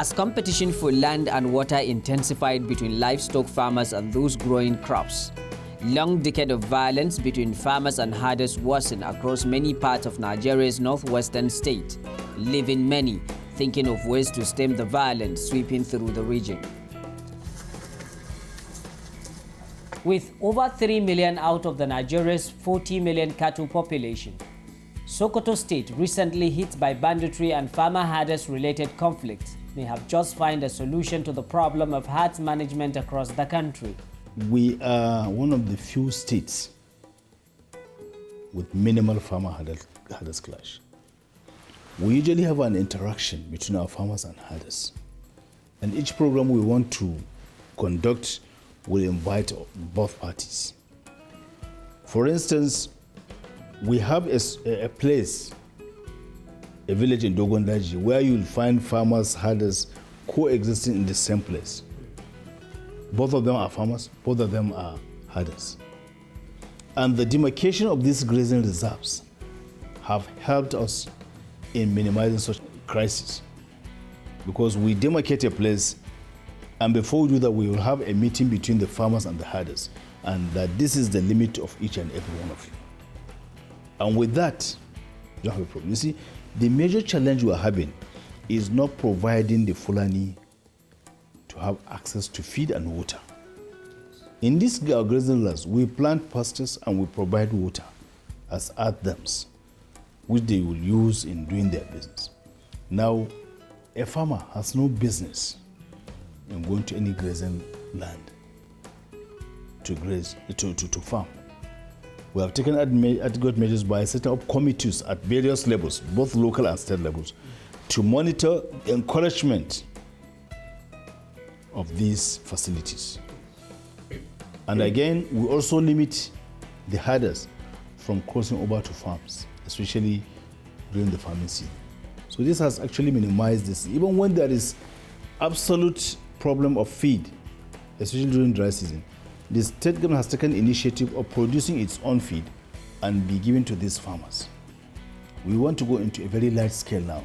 As competition for land and water intensified between livestock farmers and those growing crops, long decade of violence between farmers and herders worsened across many parts of Nigeria's northwestern state, leaving many thinking of ways to stem the violence sweeping through the region. With over 3 million out of the Nigeria's 40 million cattle population, Sokoto State, recently hit by banditry and farmer-herders related conflicts, may have just found a solution to the problem of herd management across the country. We are one of the few states with minimal farmer-herders clash. We usually have an interaction between our farmers and herders. And each program we want to conduct will invite both parties. For instance, we have a place, a village in Dogondaji, where you'll find farmers, herders coexisting in the same place. Both of them are farmers, both of them are herders. And the demarcation of these grazing reserves have helped us in minimizing such crises. Because we demarcate a place, and before we do that, we will have a meeting between the farmers and the herders, and that this is the limit of each and every one of you. And with that, you don't have a problem. You see, the major challenge we are having is not providing the Fulani to have access to feed and water. In these grazing lands, we plant pastures and we provide water as earth dams, which they will use in doing their business. Now, a farmer has no business in going to any grazing land to graze, to farm. We have taken adequate measures by setting up committees at various levels, both local and state levels, to monitor encouragement of these facilities. And again, we also limit the herders from crossing over to farms, especially during the farming season. So this has actually minimized this. Even when there is absolute problem of feed, especially during dry season, the state government has taken initiative of producing its own feed and be given to these farmers. We want to go into a very large scale now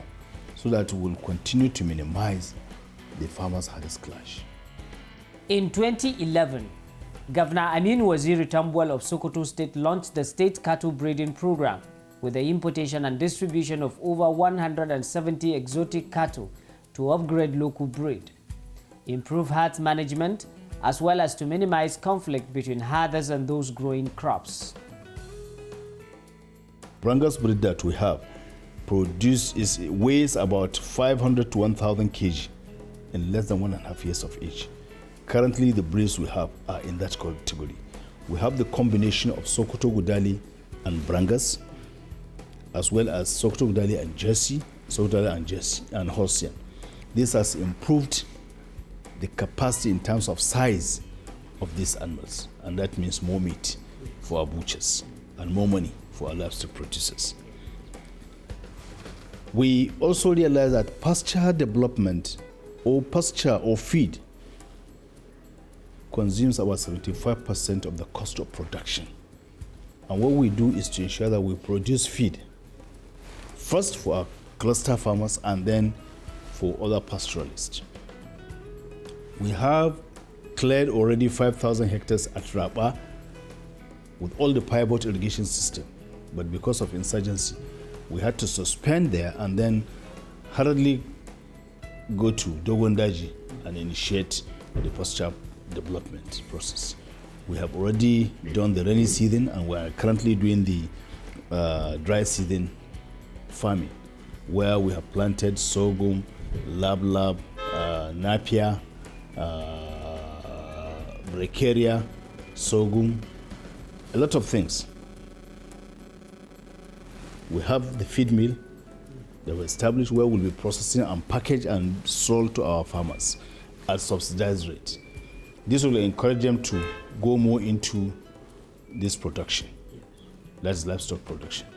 so that we will continue to minimize the farmers-herders clash. In 2011, Governor Amin Waziri Tambuwal of Sokoto State launched the state cattle breeding program with the importation and distribution of over 170 exotic cattle to upgrade local breed, improve herd management, as well as to minimize conflict between herders and those growing crops. Brangus breed that we have weighs about 500 to 1,000 kg in less than 1.5 years of age. Currently, the breeds we have are in that category. We have the combination of Sokoto Gudali and Brangus, as well as Sokoto Gudali and Jersey, Sokoto Gudali and Jersey and Holstein. This has improved the capacity in terms of size of these animals, and that means more meat for our butchers and more money for our livestock producers. We also realize that pasture development or pasture or feed consumes about 75% of the cost of production. And what we do is to ensure that we produce feed first for our cluster farmers and then for other pastoralists. We have cleared already 5,000 hectares at Rapa with all the pivot irrigation system. But because of insurgency, we had to suspend there and then hurriedly go to Dogondaji and initiate the pasture development process. We have already done the rainy season and we are currently doing the dry season farming, where we have planted sorghum, lab, napier, bracharia, sorghum, a lot of things. We have the feed mill that was established where we'll be processing and packaged and sold to our farmers at subsidized rate. This will encourage them to go more into this production. That's livestock production.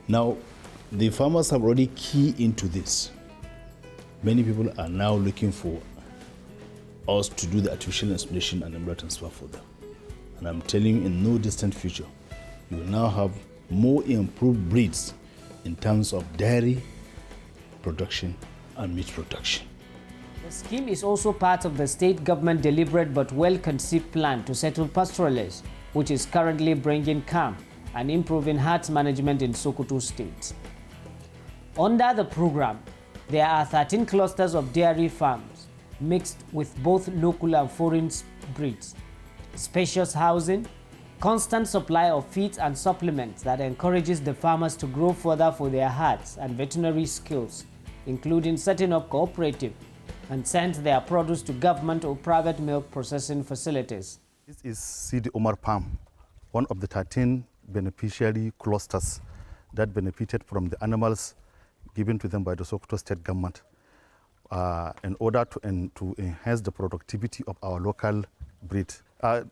Now, the farmers have already keyed into this. Many people are now looking for us to do the artificial insemination and embryo transfer for them. And I'm telling you, in no distant future, you will now have more improved breeds in terms of dairy production and meat production. The scheme is also part of the state government deliberate but well-conceived plan to settle pastoralists, which is currently bringing calm and improving herd management in Sokoto State. Under the program, there are 13 clusters of dairy farms mixed with both local and foreign breeds, spacious housing, constant supply of feeds and supplements that encourages the farmers to grow further for their herds, and veterinary skills, including setting up cooperative and send their produce to government or private milk processing facilities. This is Sidi Omar Palm, one of the 13 beneficiary clusters that benefited from the animals given to them by the Sokoto state government in order to enhance the productivity of our local breed.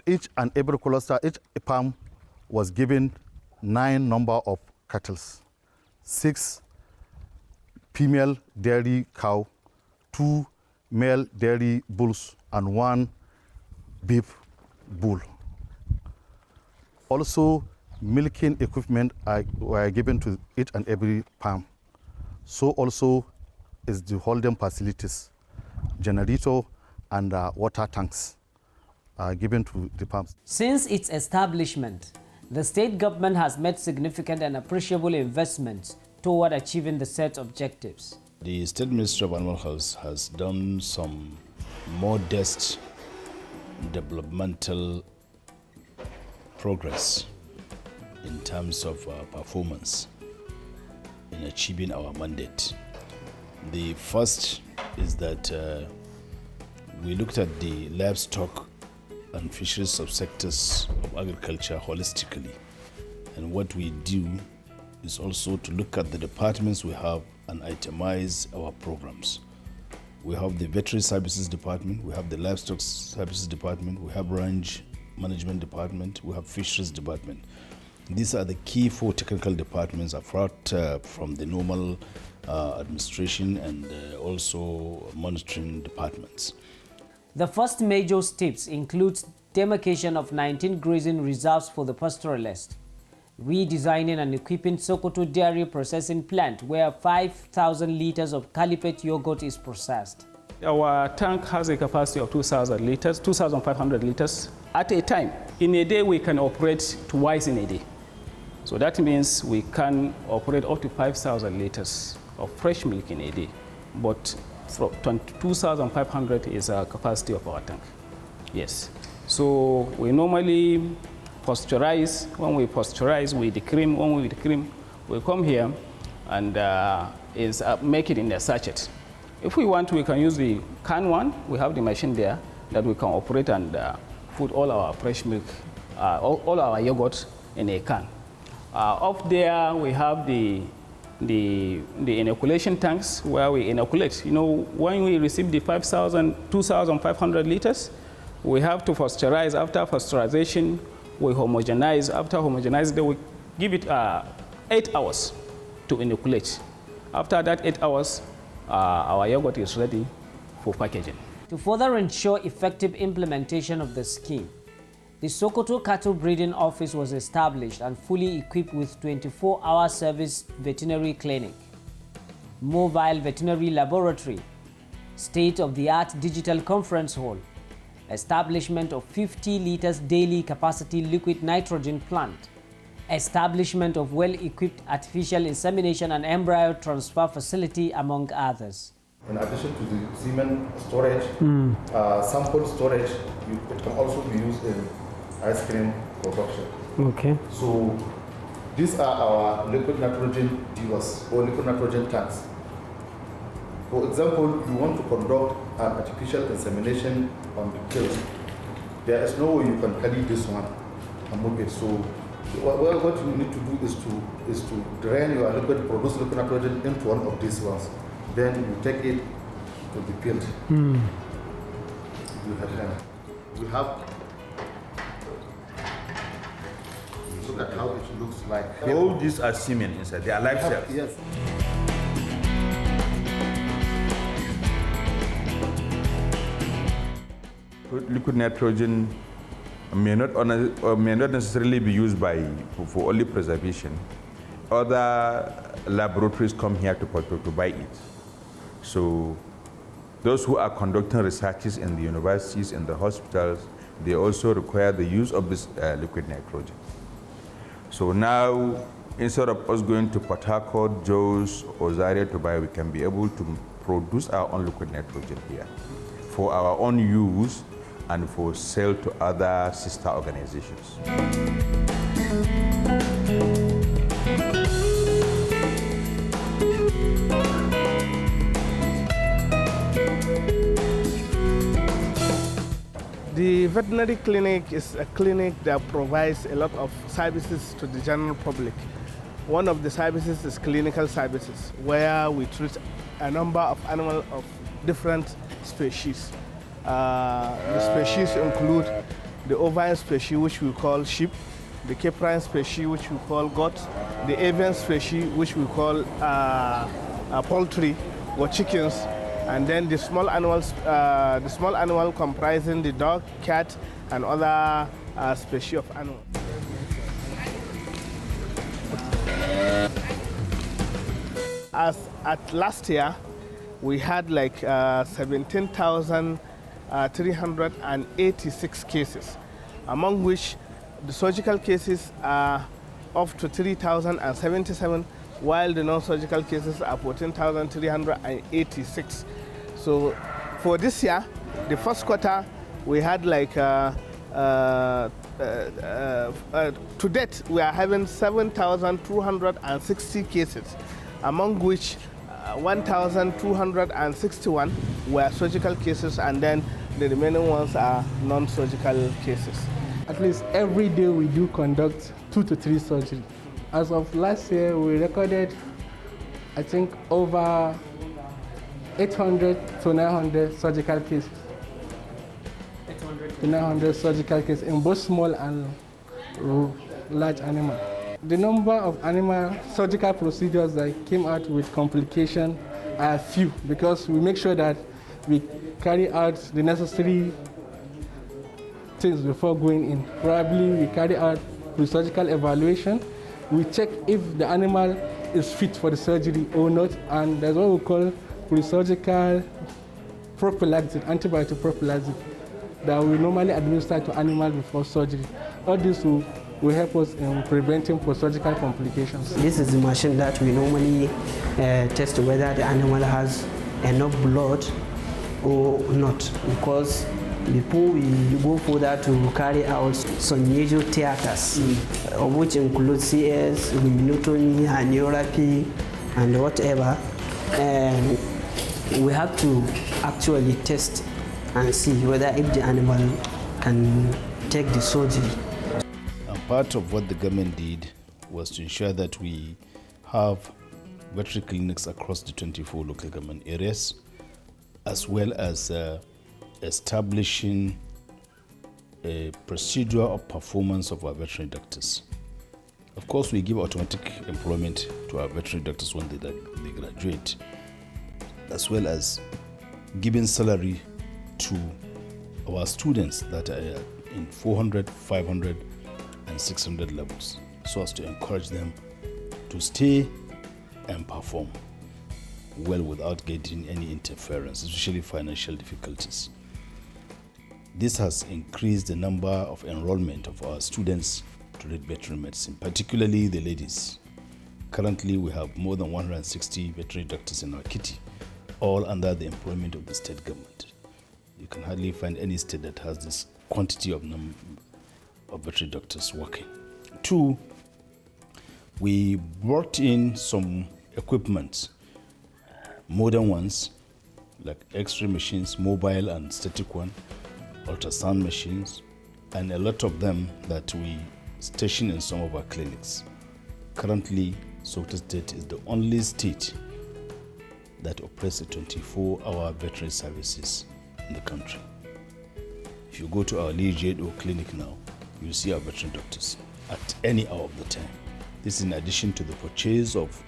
Each and every cluster, each farm was given 9 number of cattle, 6 female dairy cow, 2 male dairy bulls, and 1 beef bull. Also, milking equipment were given to each and every farm. So also is the holding facilities, generator and water tanks given to the farms. Since its establishment, the state government has made significant and appreciable investments toward achieving the set objectives. The State Ministry of Animal Health has done some modest developmental progress in terms of performance in achieving our mandate. The first is that we looked at the livestock and fisheries subsectors of agriculture holistically. And what we do is also to look at the departments we have and itemize our programs. We have the veterinary services department, we have the livestock services department, we have range management department, we have fisheries department. These are the key 4 technical departments apart from the normal administration and also monitoring departments. The first major steps include demarcation of 19 grazing reserves for the pastoralists, redesigning and equipping Sokoto dairy processing plant where 5,000 liters of Caliphate yogurt is processed. Our tank has a capacity of 2,000 liters, 2,500 liters at a time. In a day, we can operate twice in a day. So that means we can operate up to 5,000 liters of fresh milk in a day. But 2,500 is our capacity of our tank. Yes. So we normally pasteurize. When we pasteurize, we decream. When we decream, we come here and make it in a sachet. If we want, we can use the can one. We have the machine there that we can operate and put all our fresh milk, all our yogurt in a can. Up there, we have the inoculation tanks where we inoculate. You know, when we receive the 2,500 liters, we have to pasteurize. After pasteurization, we homogenize. After homogenizing, we give it 8 hours to inoculate. After that 8 hours, our yogurt is ready for packaging. To further ensure effective implementation of the scheme, the Sokoto Cattle Breeding Office was established and fully equipped with 24-hour service veterinary clinic, mobile veterinary laboratory, state-of-the-art digital conference hall, establishment of 50 liters daily capacity liquid nitrogen plant, establishment of well-equipped artificial insemination and embryo transfer facility, among others. In addition to the semen storage, sample storage, it can also be used in ice cream production. Okay. So these are our liquid nitrogen dealers or liquid nitrogen tanks. For example, you want to conduct an artificial insemination on the field. There is no way you can carry this one and move it. So what you need to do is to drain your liquid, produce liquid nitrogen into one of these ones. Then you take it to the field. We have look at how it looks like. All these are semen inside, they are live cells. Yes. Liquid nitrogen may not necessarily be used for only preservation. Other laboratories come here to buy it. So Those who are conducting researches in the universities, in the hospitals, they also require the use of this liquid nitrogen. So now, instead of us going to Port Harcourt, Jos, or Zaria to buy, we can be able to produce our own liquid nitrogen here for our own use and for sale to other sister organizations. The veterinary clinic is a clinic that provides a lot of services to the general public. One of the services is clinical services, where we treat a number of animals of different species. The species include the ovine species, which we call sheep, the caprine species, which we call goat, the avian species, which we call poultry or chickens, and then the small animal comprising the dog, cat, and other species of animals. As at last year, we had like 17,386 cases, among which the surgical cases are up to 3,077, while the non-surgical cases are 14,386. So for this year, the first quarter, we had like, to date, we are having 7,260 cases, among which 1,261 were surgical cases, and then the remaining ones are non-surgical cases. At least every day we do conduct 2 to 3 surgeries. As of last year, we recorded, I think, over 800 to 900 surgical cases. 800 to 900 surgical cases in both small and large animals. The number of animal surgical procedures that came out with complication are few, because we make sure that we carry out the necessary things before going in. Probably we carry out pre-surgical evaluation. We check if the animal is fit for the surgery or not, and there's what we call pre-surgical prophylaxis, antibiotic prophylaxis, that we normally administer to animals before surgery. All this will help us in preventing post-surgical complications. This is the machine that we normally test whether the animal has enough blood or not, because before we go further to carry out some major theaters, which include CS, luminotomy, angiography, and whatever, we have to actually test and see whether if the animal can take the surgery. And part of what the government did was to ensure that we have veterinary clinics across the 24 local government areas, as well as establishing a procedure of performance of our veterinary doctors. Of course, we give automatic employment to our veterinary doctors when they graduate, as well as giving salary to our students that are in 400, 500, and 600 levels, so as to encourage them to stay and perform well without getting any interference, especially financial difficulties. This has increased the number of enrollment of our students to read veterinary medicine, particularly the ladies. Currently, we have more than 160 veterinary doctors in our kitty, all under the employment of the state government. You can hardly find any state that has this quantity of veterinary doctors working. 2, we brought in some equipment, modern ones, like X-ray machines, mobile and static one, ultrasound machines, and a lot of them that we station in some of our clinics. Currently, Sokoto State is the only state that operates a 24-hour veterinary services in the country. If you go to our Lijedo clinic now, you'll see our veterinary doctors at any hour of the time. This is in addition to the purchase of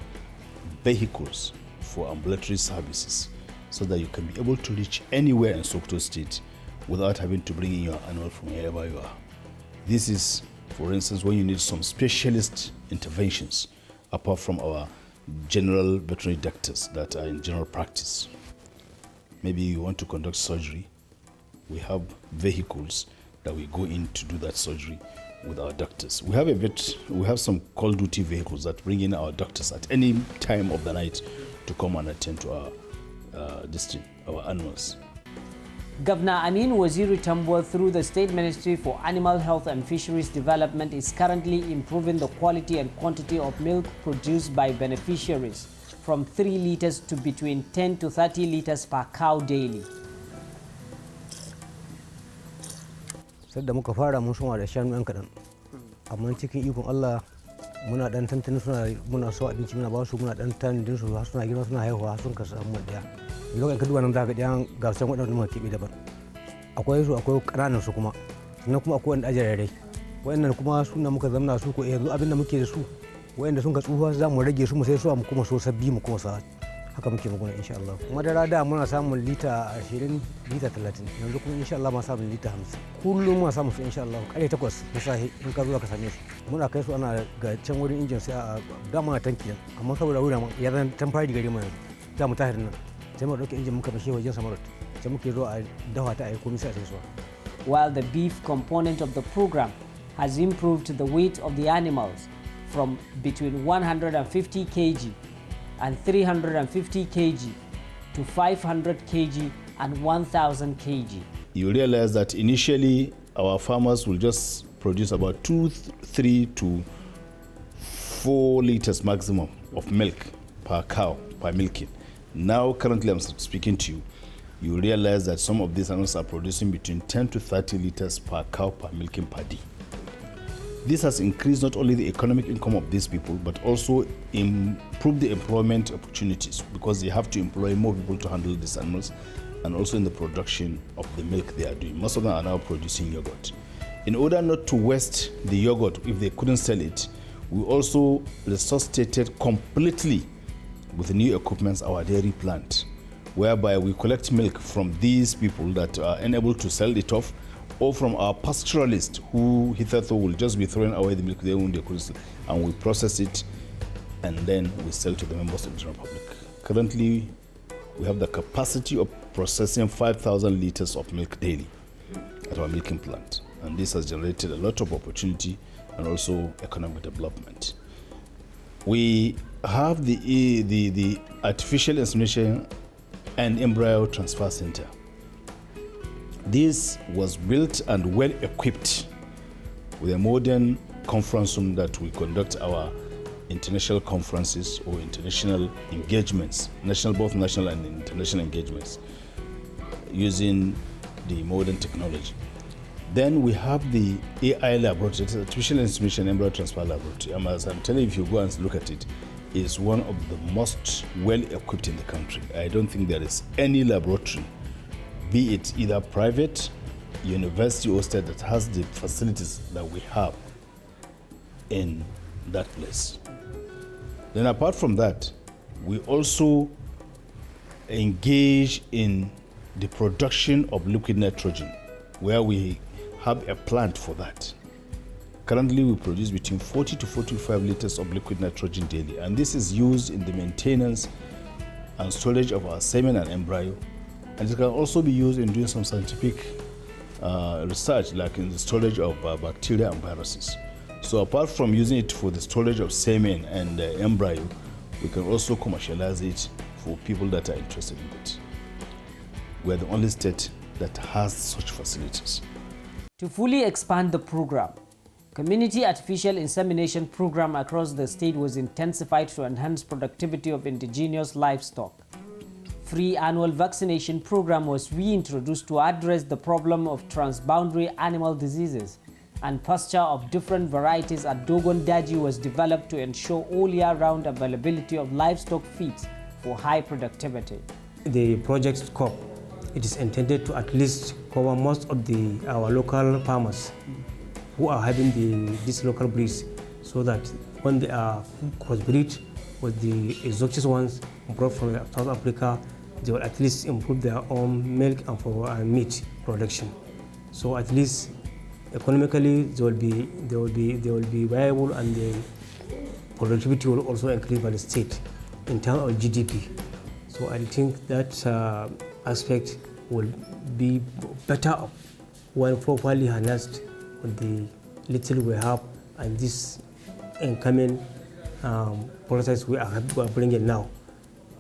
vehicles for ambulatory services, so that you can be able to reach anywhere in Sokoto State without having to bring in your animal from wherever you are. This is, for instance, when you need some specialist interventions, apart from our general veterinary doctors that are in general practice. maybe you want to conduct surgery, we have vehicles that we go in to do that surgery with our doctors. We have some call duty vehicles that bring in our doctors at any time of the night to come and attend to our our animals. Governor Amin Waziri Tambol, through the State Ministry for Animal Health and Fisheries Development, is currently improving the quality and quantity of milk produced by beneficiaries from 3 liters to between 10 to 30 liters per cow daily. Sadda muka fara mun suma da shanu yan kadan, amma cikin ikon Allah muna dan tantance muna so abinci muna ba su muna dan tantin su suna girma suna haihuwa sun ka samu daya. Lokacin ka duba nan zaka dan gasan wadannan muka kibe daban. Akwai su akwai kananan su kuma, sannan kuma akwai wanda ajarai. Wayannan kuma suna muka zamna su ko yanzu abinda muke da su wayanda sun ka tsufa za mu rage su mu sai su mu kuma so sabbi mu kuma sa haka muke magana insha Allah. Madara da muna samun lita 20 lita 30 yanzu kuma insha Allah ma samun lita 50 kullum muna samun su insha Allah kare 8 na sahi in ka zo ka same su muna kai su ana ga can wurin injin sai a da muna tanki amma saboda wurin ya zan tamfari gare mu za mu tahir nan sai mu dauke injin muka bashe wajen samarot sai muke zo a dawa ta ayi komai sai a sai su. While the beef component of the program has improved the weight of the animals from between 150 kg and 350 kg to 500 kg and 1000 kg. You realize that initially our farmers will just produce about 3 to 4 liters maximum of milk per cow per milking. Now currently I'm speaking to you, you realize that some of these animals are producing between 10 to 30 liters per cow per milking per day. This has increased not only the economic income of these people, but also improved the employment opportunities because they have to employ more people to handle these animals and also in the production of the milk they are doing. Most of them are now producing yogurt. In order not to waste the yogurt if they couldn't sell it, we also resuscitated completely with new equipment our dairy plant, whereby we collect milk from these people that are unable to sell it off, or from our pastoralists who hitherto will just be throwing away the milk they own, and we process it and then we sell to the members of the general public. Currently, we have the capacity of processing 5,000 liters of milk daily at our milking plant, and this has generated a lot of opportunity and also economic development. We have the artificial insemination and embryo transfer center. This was built and well equipped with a modern conference room that we conduct our international conferences or international engagements, both national and international engagements, using the modern technology. Then we have the AI laboratory, artificial insemination embryo transfer laboratory. As I'm telling you, if you go and look at it, it's one of the most well equipped in the country. I don't think there is any laboratory, be it either private, university or state, that has the facilities that we have in that place. Then apart from that, we also engage in the production of liquid nitrogen, where we have a plant for that. Currently, we produce between 40 to 45 liters of liquid nitrogen daily, and this is used in the maintenance and storage of our semen and embryo, and it can also be used in doing some scientific research, like in the storage of bacteria and viruses. So apart from using it for the storage of semen and embryo, we can also commercialize it for people that are interested in it. We are the only state that has such facilities. To fully expand the program, community artificial insemination program across the state was intensified to enhance productivity of indigenous livestock. Free annual vaccination program was reintroduced to address the problem of transboundary animal diseases, and pasture of different varieties at Dogon Daji was developed to ensure all year-round availability of livestock feeds for high productivity. The project scope, it is intended to at least cover most of our local farmers who are having these local breeds, so that when they are crossbreed with the exotic ones brought from South Africa, they will at least improve their own milk and for meat production. So at least economically they will be viable, and the productivity will also increase by the state in terms of GDP. So I think that aspect will be better when properly harnessed with the little we have and this incoming process we are bringing now.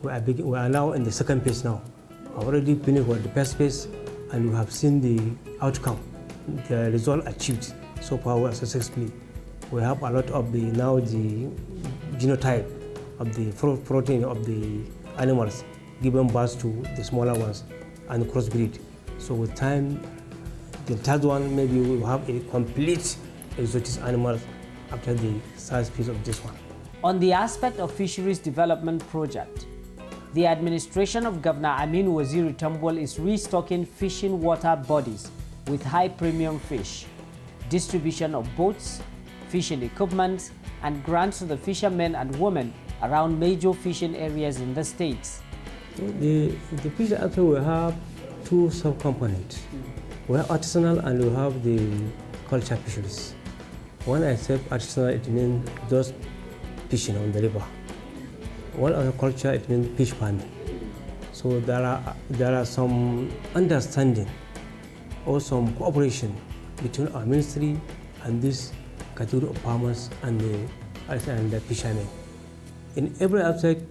We are now in the second phase now. We already finished with the first phase and we have seen the outcome, the result achieved so far we are successfully. We have a lot of the genotype of the protein of the animals giving birth to the smaller ones and crossbreed. So with time, the third one maybe we will have a complete exotic animal after the size piece of this one. On the aspect of fisheries development project, the administration of Governor Aminu Waziri Tambuwal is restocking fishing water bodies with high premium fish, distribution of boats, fishing equipment, and grants to the fishermen and women around major fishing areas in the states. The fish actually will have two sub-components. We have artisanal and we have the culture fisheries. When I say artisanal, it means just fishing on the river. While on culture, it means fish farming. So there are some understanding or some cooperation between our ministry and this category of farmers and the fishermen. In every aspect,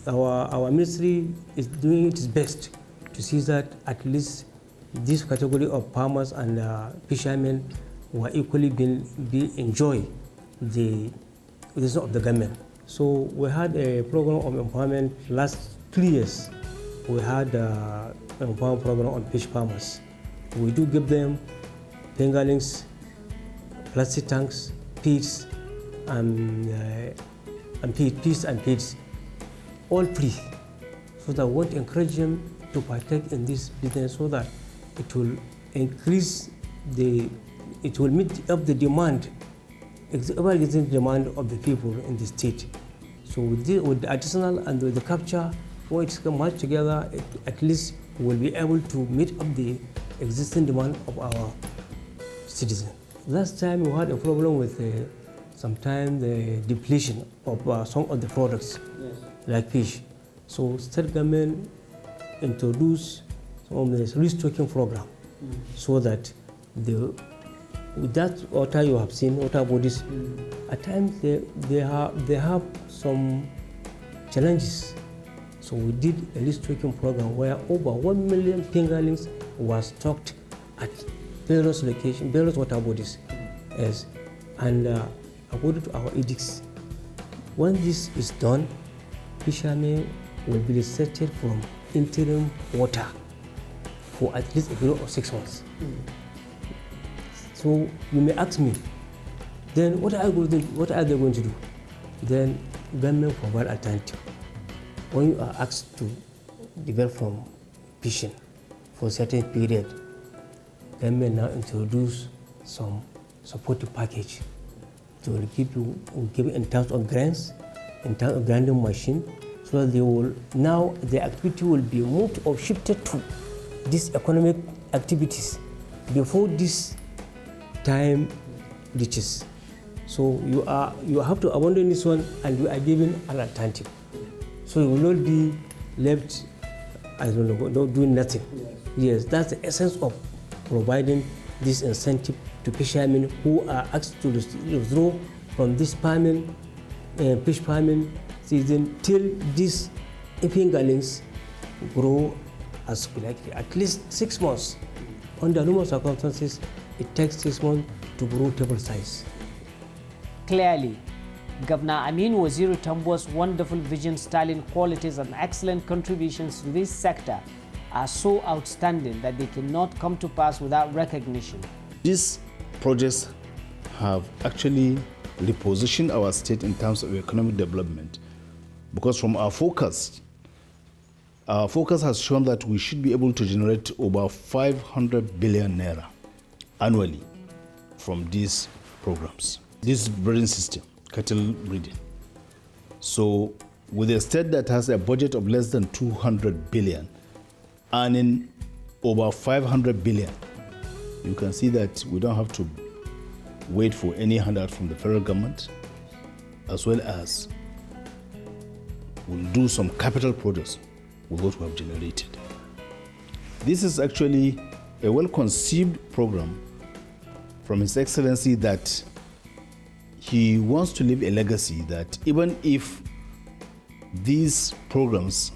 our ministry is doing its best to see that at least this category of farmers and fishermen will equally be enjoy the decision of the government. So we had a program of empowerment last 3 years. We had an empowerment program on fish farmers. We do give them fingerlings, plastic tanks, feeds, and feeds, all free. So that we want to encourage them to partake in this business so that it will increase it will meet up the demand, ever-existing demand of the people in the state. So with the artisanal and with the capture, when it's merged together, at least we'll be able to meet up the existing demand of our citizens. Last time we had a problem with sometimes the depletion of some of the products, yes, like fish. So state government introduced some of the restocking program, so that with that water you have seen, water bodies, at times they have some challenges. So we did a restocking program where over 1 million fingerlings were stocked at various locations, various water bodies. Yes. And according to our edicts, when this is done, fishermen will be restricted from entering water for at least a period of 6 months. So you may ask me, then what are they going to do? Then government provide alternative. When you are asked to develop from fishing for a certain period, government now introduce some supportive package to give you in terms of grants, in terms of grinding machine, so that they will now the activity will be moved or shifted to these economic activities before this time reaches. So you have to abandon this one and you are given an alternative. So you will not be left, I don't know, not doing nothing. Yes, that's the essence of providing this incentive to fishermen who are asked to withdraw from this farming, fish farming season till these fingerlings grow as like at least 6 months. Under normal circumstances, it takes 6 months to grow table size. Clearly, Governor Aminu Waziri Tambuwal's wonderful vision, styling qualities and excellent contributions to this sector are so outstanding that they cannot come to pass without recognition. These projects have actually repositioned our state in terms of economic development, because from our focus has shown that we should be able to generate over 500 billion naira annually from these programs. This breeding system, cattle breeding. So with a state that has a budget of less than 200 billion, earning over 500 billion, you can see that we don't have to wait for any handout from the federal government, as well as we'll do some capital projects with what we have generated. This is actually a well-conceived program from His Excellency that he wants to leave a legacy that even if these programs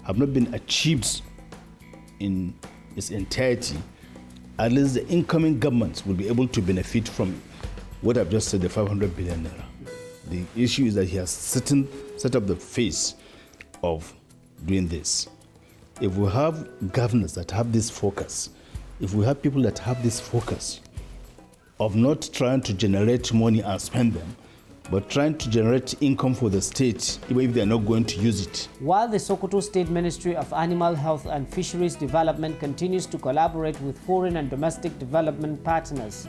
have not been achieved in its entirety, at least the incoming governments will be able to benefit from what I've just said, the 500 billion naira. The issue is that he has set up the face of doing this. If we have governors that have this focus, if we have people that have this focus of not trying to generate money and spend them, but trying to generate income for the state, even if they're not going to use it. While the Sokoto State Ministry of Animal Health and Fisheries Development continues to collaborate with foreign and domestic development partners,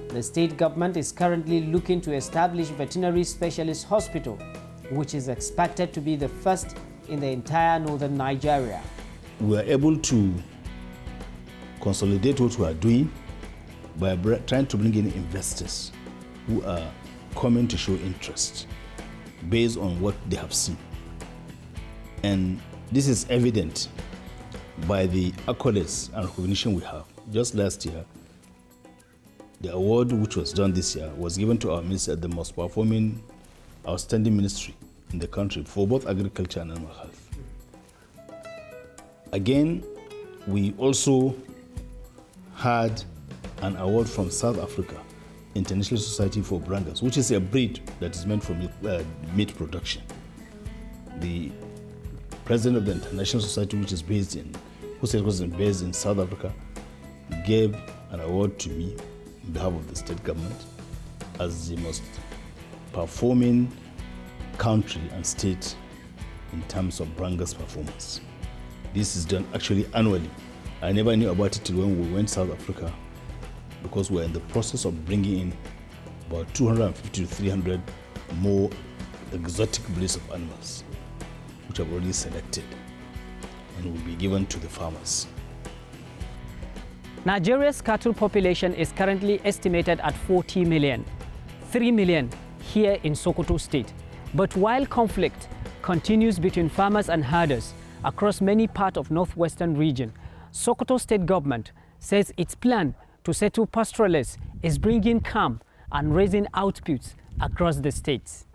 the state government is currently looking to establish veterinary specialist hospital, which is expected to be the first in the entire northern Nigeria. We are able to consolidate what we are doing by trying to bring in investors who are coming to show interest based on what they have seen. And this is evident by the accolades and recognition we have. Just last year, the award which was done this year was given to our minister as the most performing outstanding ministry in the country for both agriculture and animal health. Again, we also had an award from South Africa, International Society for Brangus, which is a breed that is meant for meat production. The president of the International Society, which is based in South Africa, gave an award to me on behalf of the state government as the most performing country and state in terms of Brangus performance. This is done actually annually. I never knew about it till when we went to South Africa, because we're in the process of bringing in about 250 to 300 more exotic breeds of animals, which are already selected and will be given to the farmers. Nigeria's cattle population is currently estimated at 40 million, 3 million here in Sokoto State. But while conflict continues between farmers and herders across many parts of northwestern region, Sokoto State government says its plan to settle pastoralists is bringing calm and raising outputs across the states.